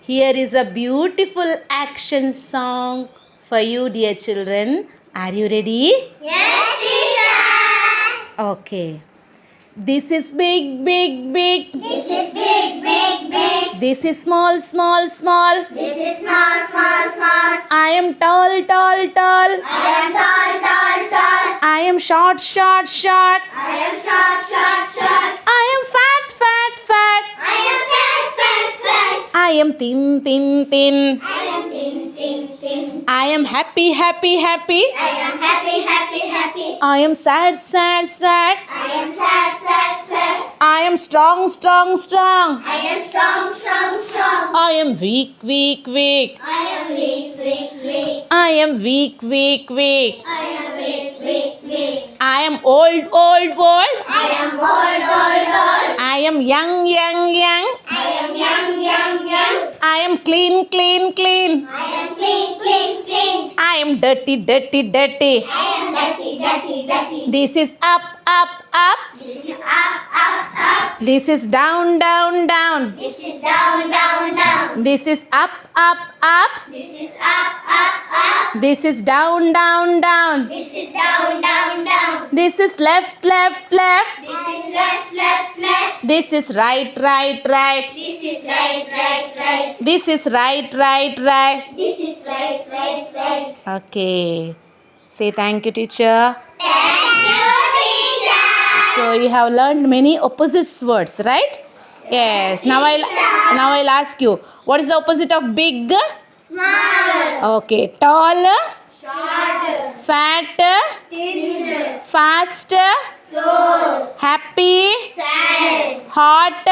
Here is a beautiful action song for you, dear children. Are you ready? Yes, teacher. Okay. This is big, big, big. This is big, big, big. This is small, small, small. This is small, small, small. I am tall, tall, tall. I am tall, tall, tall. I am short, short, short. I am short, short, short. I am fat, fat, fat. I am fat, fat, fat. I am thin, thin, thin. I am thin, thin, thin. I am happy, happy, happy. I am happy, happy, happy. I am sad, sad, sad. I am sad, sad, sad. I am strong, strong, strong. I am strong, strong, strong. I am weak, weak, weak. I am weak, weak, weak. I am weak, weak, weak. I am weak, weak, weak. I am old, old, old. I am old, old, old. I am young, young, young. I am young, young, young. I am clean, clean, clean. I am clean, clean, clean. I am dirty, dirty, dirty. I am dirty, dirty, dirty. This is up, up, up. This is up, up, up. This is down, down, down. This is down, down, down. This is up, up, up. This is up, up, up. This is down, down, down. This is down, down, down. This is left, left, left. This is left, left, left. This is right, right, right. This is right, right, right. This is right, right, right. This is right, right, right. Okay. Say thank you, teacher. Thank you, teacher. So you have learned many opposite words, right? Yes. Now I'll ask you. What is the opposite of big? Small. Okay. Tall, Short. fat, Thin. fast, Slow. happy, Sad. hot,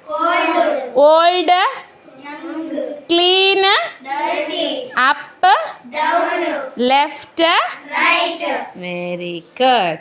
Cold. old, Young. clean, Dirty. up, Down. left. Right. Very good.